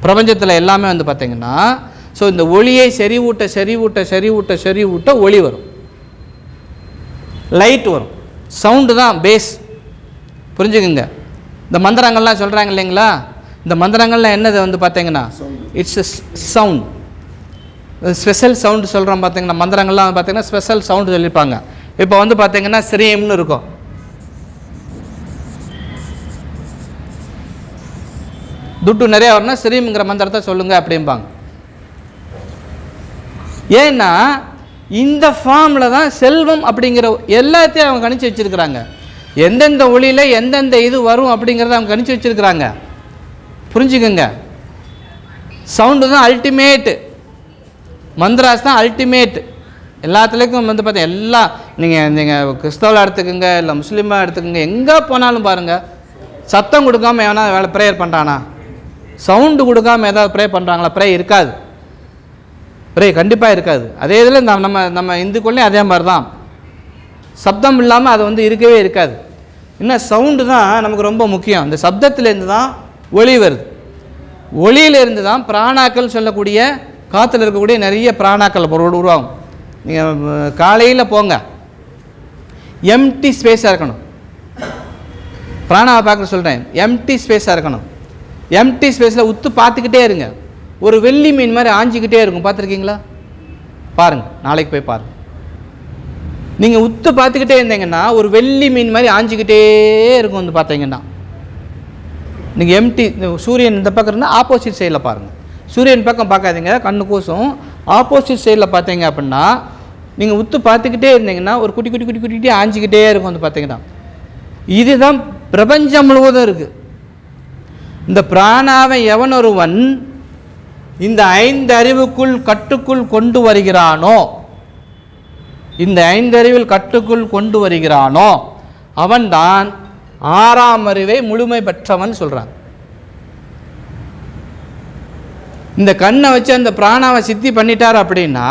பிரபஞ்சத்தில் எல்லாமே வந்து பார்த்திங்கன்னா, ஸோ இந்த ஒளியை செறிவூட்ட ஒளி வரும், லைட் வரும், சவுண்டு தான் பேஸ். புரிஞ்சுக்குங்க. இந்த மந்திரங்கள்லாம் சொல்கிறாங்க இல்லைங்களா, இந்த மந்திரங்கள்லாம் என்னது வந்து பார்த்திங்கன்னா it's a sound, special sound சொல்கிறோம் பார்த்திங்கன்னா. மந்திரங்கள்லாம் வந்து பார்த்திங்கன்னா ஸ்பெஷல் சவுண்டு சொல்லியிருப்பாங்க. இப்போ வந்து பார்த்திங்கன்னா ஸ்ரீம்னு இருக்கும், துட்டு நிறையா வரணும், ஸ்ரீம்ங்கிற மந்திரத்தை சொல்லுங்கள் அப்படிம்பாங்க. ஏன்னா இந்த ஃபார்மில் தான் செல்வம் அப்படிங்கிற எல்லாத்தையும் அவங்க கணிச்சு வச்சுருக்கிறாங்க. எந்தெந்த ஒளியில் எந்தெந்த இது வரும் அப்படிங்கிறத அவங்க கணிச்சு வச்சுருக்கிறாங்க. புரிஞ்சுக்கோங்க. சவுண்டு தான் அல்டிமேட்டு, மந்திராஸ் தான் அல்டிமேட். எல்லாத்துலேயும் வந்து பார்த்தா எல்லாம் நீங்கள் கிறிஸ்தவளாக எடுத்துக்கோங்க, இல்லை முஸ்லீமாக எடுத்துக்கோங்க, எங்கே போனாலும் பாருங்கள், சத்தம் கொடுக்காமல் எவனா வேலை ப்ரேயர் பண்ணுறானா, சவுண்டு கொடுக்காமல் ஏதாவது ப்ரே பண்ணுறாங்களா? ப்ரே இருக்காது, ப்ரே கண்டிப்பாக இருக்காது. அதே இதில் நம்ம இந்துக்குள்ளேயும் அதே மாதிரி தான், சப்தம் இல்லாமல் அது வந்து இருக்கவே இருக்காது. இன்னும் சவுண்டு தான் நமக்கு ரொம்ப முக்கியம். இந்த சப்தத்திலேருந்து தான் ஒளி வருது, ஒளியிலேருந்து தான் பிராணாக்கள் சொல்லக்கூடிய காற்றுல இருக்கக்கூடிய நிறைய பிராணாக்கள் பொருள் உருவாகும். நீங்கள் காலையில் போங்க, எம்டி ஸ்பேஸாக இருக்கணும். பிராணாவை பார்க்க சொல்கிறேன், எம்டி ஸ்பேஸாக இருக்கணும். எம்டி ஸ்பேஸில் உத்து பார்த்துக்கிட்டே இருங்க. ஒரு வெள்ளி மீன் மாதிரி ஆஞ்சிக்கிட்டே இருக்கும், பார்த்துருக்கீங்களா? பாருங்கள், நாளைக்கு போய் பாருங்கள். நீங்கள் உத்து பார்த்துக்கிட்டே இருந்தீங்கன்னா ஒரு வெள்ளி மீன் மாதிரி ஆஞ்சிக்கிட்டே இருக்கும். வந்து பார்த்தீங்கன்னா நீங்கள் எம்டி, சூரியன் இந்த பக்கம் இருந்தால் ஆப்போசிட் சைடில் பாருங்கள். சூரியன் பக்கம் பார்க்காதீங்க, கண்ணு கூசும். ஆப்போசிட் சைடில் பார்த்தீங்க அப்படின்னா நீங்கள் உத்து பார்த்துக்கிட்டே இருந்தீங்கன்னா ஒரு குட்டி ஆஞ்சிக்கிட்டே இருக்கும். வந்து பார்த்தீங்கன்னா இதுதான் பிரபஞ்சம் முழுவதும் இருக்குது. இந்த பிராணாவை எவன் ஒருவன் இந்த 5 அறிவுக்குள் கட்டுக்குள் கொண்டு வருகிறானோ, இந்த 5 அறிவில் கட்டுக்குள் கொண்டு வருகிறானோ அவன்தான் 6ஆம் அறிவை முழுமை பெற்றவன் சொல்கிறான். இந்த கண்ணை வச்சு அந்த பிராணாவை சித்தி பண்ணிட்டார் அப்படின்னா,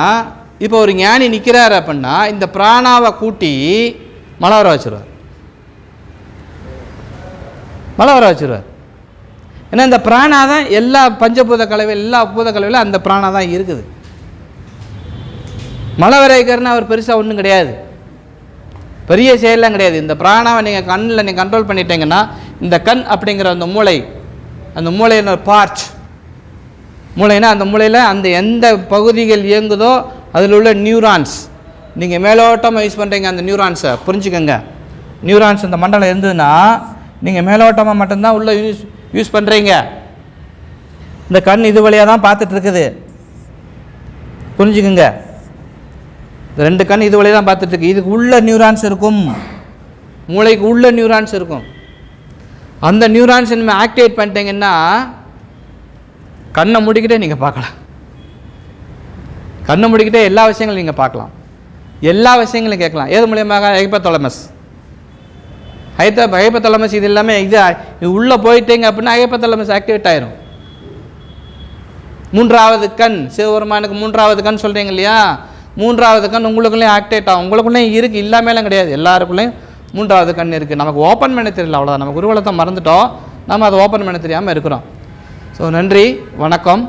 இப்போ ஒரு ஞானி நிற்கிறார் அப்படின்னா இந்த பிராணாவை கூட்டி மழை வர வச்சுருவார், மழை வர வச்சுருவார். ஏன்னா இந்த பிராணா தான் எல்லா பஞ்சபூத கலவையில், எல்லா பூத கலவையில் அந்த பிராணா தான் இருக்குது. மழை வர வைக்கிறதுனா அவர் பெருசாக ஒன்றும் கிடையாது, பெரிய செயலாம் கிடையாது. இந்த பிராணாவை நீங்கள் கண்ணில் நீங்கள் கண்ட்ரோல் பண்ணிட்டீங்கன்னா, இந்த கண் அப்படிங்கிற அந்த மூளை, அந்த மூளையின பார்ட், மூளைனா அந்த மூளையில் அந்த எந்த பகுதிகள் இயங்குதோ அதில் உள்ள நியூரான்ஸ், நீங்கள் மேலோட்டமாக யூஸ் பண்ணுறீங்க அந்த நியூரான்ஸை. புரிஞ்சுக்கோங்க, நியூரான்ஸ் இந்த மண்டலம் இருந்ததுன்னா நீங்கள் மேலோட்டமாக மட்டும்தான் உள்ள யூஸ் பண்ணுறீங்க. இந்த கண் இது வழியாக தான் பார்த்துட்டு இருக்குது. புரிஞ்சுக்குங்க, 2 கண் இது வழியாக தான் பார்த்துட்டு இருக்கு. இதுக்கு உள்ள நியூரான்ஸ் இருக்கும், மூளைக்கு உள்ள நியூரான்ஸ் இருக்கும். அந்த நியூரான்ஸ் நம்ம ஆக்டிவேட் பண்ணிட்டீங்கன்னா கண்ணை மூடிக்கிட்டே நீங்கள் பார்க்கலாம், கண்ணை மூடிக்கிட்டே எல்லா விஷயங்களும் நீங்கள் பார்க்கலாம், எல்லா விஷயங்களும் கேட்கலாம். ஏது மூலியமாக? ஹைபோதாலமஸ். ஹைபோதாலமஸ் இது எல்லாமே இது உள்ளே போயிட்டீங்க அப்படின்னா ஹைபோதாலமஸ் ஆக்டிவேட் ஆயிரும். 3வது கண், சிவபெருமானுக்கு 3வது கண் சொல்கிறீங்க இல்லையா, 3வது கண் உங்களுக்குள்ளேயும் ஆக்டிவேட் ஆகும். உங்களுக்குள்ளேயும் இருக்குது, இல்லாமலாம் கிடையாது, எல்லாருக்குள்ளேயும் 3வது கண் இருக்குது. நமக்கு ஓப்பன் பண்ண தெரியல, அவ்வளோதான். நம்ம குருகுலத்தை மறந்துட்டோம், நம்ம அதை ஓப்பன் பண்ண தெரியாமல் இருக்கிறோம். ஸோ நன்றி, வணக்கம்.